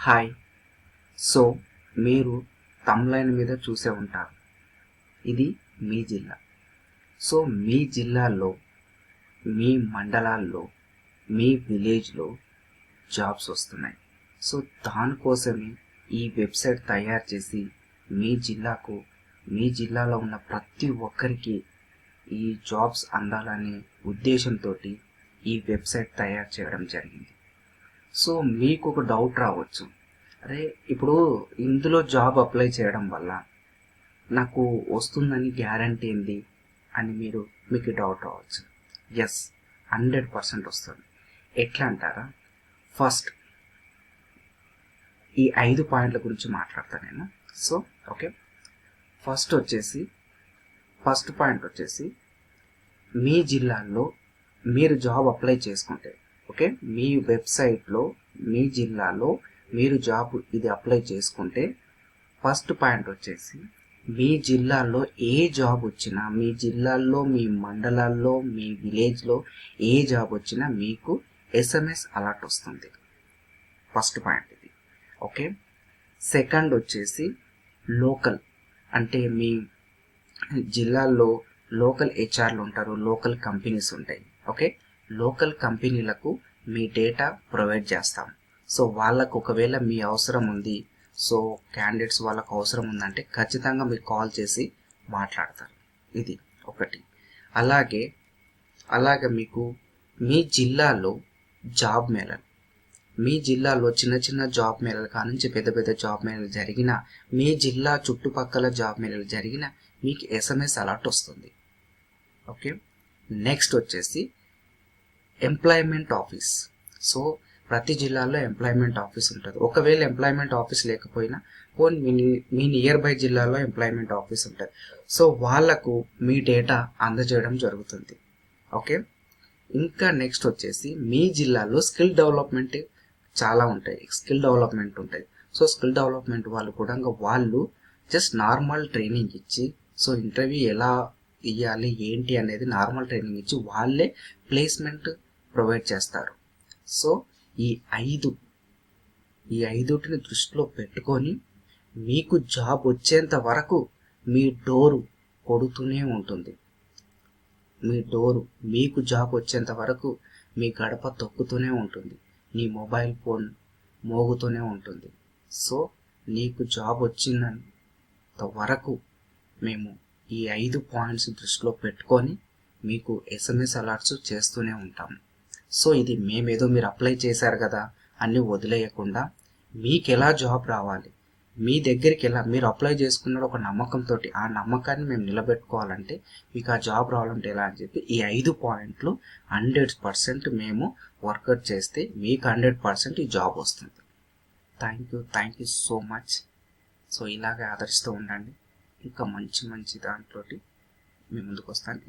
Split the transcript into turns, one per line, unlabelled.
Hi. So మీరు తమ్లైన్ మీద చూసే ఉంటారు. ఇది మీ జిల్లా. సో మీ జిల్లాలో, మీ మండలాల్లో, మీ విలేజ్లో జాబ్స్ వస్తున్నాయి. సో దానికోసమే ఈ వెబ్సైట్ తయారు చేసి మీ జిల్లాకు, మీ జిల్లాలో ఉన్న ప్రతి ఒక్కరికి ఈ జాబ్స్ అందాలనే ఉద్దేశంతో ఈ వెబ్సైట్ తయారు చేయడం జరిగింది. సో మీకు ఒక డౌట్ రావచ్చు, అరే ఇప్పుడు ఇందులో జాబ్ అప్లై చేయడం వల్ల నాకు వస్తుందని గ్యారంటీ ఏంది అని మీకు డౌట్ రావచ్చు. ఎస్, 100% వస్తుంది. ఎట్లా అంటారా? ఫస్ట్ ఈ 5 పాయింట్ల గురించి మాట్లాడతాను నేను. సో ఓకే, ఫస్ట్ పాయింట్ వచ్చేసి మీ జిల్లాల్లో మీరు జాబ్ అప్లై చేసుకుంటే, ఓకే, మీ వెబ్సైట్లో మీ జిల్లాలో మీరు జాబ్ ఇది అప్లై చేసుకుంటే ఫస్ట్ పాయింట్ వచ్చేసి మీ జిల్లాలో ఏ జాబ్ వచ్చినా, మీ జిల్లాల్లో, మీ మండలాల్లో, మీ విలేజ్లో ఏ జాబ్ వచ్చినా మీకు ఎస్ఎంఎస్ అలర్ట్ వస్తుంది. ఫస్ట్ పాయింట్ ఇది. ఓకే, సెకండ్ వచ్చేసి లోకల్, అంటే మీ జిల్లాల్లో లోకల్ హెచ్ఆర్లు ఉంటారు, లోకల్ కంపెనీస్ ఉంటాయి. ఓకే, లోకల్ కంపెనీలకు మీ డేటా ప్రొవైడ్ చేస్తాం. సో వాళ్ళకు ఒకవేళ మీ అవసరం ఉంది, సో క్యాండిడేట్స్ వాళ్ళకు అవసరం ఉందంటే ఖచ్చితంగా మీరు కాల్ చేసి మాట్లాడతారు. ఇది ఒకటి. అలాగే మీకు మీ జిల్లాలో జాబ్ మేళలు, మీ జిల్లాలో చిన్న చిన్న జాబ్ మేళలు కానుంచి పెద్ద పెద్ద జాబ్ మేళలు జరిగిన, మీ జిల్లా చుట్టుపక్కల జాబ్ మేళలు జరిగిన మీకు ఎస్ఎంఎస్ అలర్ట్ వస్తుంది. ఓకే, నెక్స్ట్ వచ్చేసి ఎంప్లాయ్మెంట్ ఆఫీస్. సో ప్రతి జిల్లాలో ఎంప్లాయ్మెంట్ ఆఫీస్ ఉంటుంది. ఒకవేళ ఎంప్లాయ్మెంట్ ఆఫీస్ లేకపోయినా మీ నియర్ బై జిల్లాలో ఎంప్లాయ్మెంట్ ఆఫీస్ ఉంటుంది. సో వాళ్లకు మీ డేటా అందజేయడం జరుగుతుంది. ఓకే, ఇంకా నెక్స్ట్ వచ్చేసి మీ జిల్లాలో స్కిల్ డెవలప్మెంట్ చాలా ఉంటాయి. స్కిల్ డెవలప్మెంట్ ఉంటాయి. సో స్కిల్ డెవలప్మెంట్ వాళ్ళు జస్ట్ నార్మల్ ట్రైనింగ్ ఇచ్చి, సో ఇంటర్వ్యూ ఎలా ఇవ్వాలి ఏంటి అనేది నార్మల్ ట్రైనింగ్ ఇచ్చి వాళ్ళే ప్లేస్మెంట్ ప్రొవైడ్ చేస్తారు. సో ఈ ఐదుటిని దృష్టిలో పెట్టుకొని మీకు జాబ్ వచ్చేంత వరకు మీ డోరు కొడుతూనే ఉంటుంది. మీకు జాబ్ వచ్చేంత వరకు మీ గడప తొక్కుతూనే ఉంటుంది, నీ మొబైల్ ఫోన్ మోగుతూనే ఉంటుంది. సో నీకు జాబ్ వచ్చినంత వరకు మేము ఈ 5 పాయింట్స్ దృష్టిలో పెట్టుకొని మీకు ఎస్ఎంఎస్ అలర్ట్స్ చేస్తూనే ఉంటాము. సో ఇది మేమేదో మీరు అప్లై చేశారు కదా అన్నీ వదిలేయకుండా, మీకు ఎలా జాబ్ రావాలి, మీ దగ్గరికి ఎలా మీరు అప్లై చేసుకున్న ఒక నమ్మకంతో, ఆ నమ్మకాన్ని మేము నిలబెట్టుకోవాలంటే, మీకు ఆ జాబ్ రావాలంటే ఎలా అని చెప్పి ఈ 5 పాయింట్లు 100% మేము వర్కౌట్ చేస్తే మీకు 100% ఈ జాబ్ వస్తుంది. Thank you so much. So ఇలాగే ఆదరిస్తూ ఉండండి. ఇంకా మంచి దాంట్లో మీ ముందుకు వస్తాను.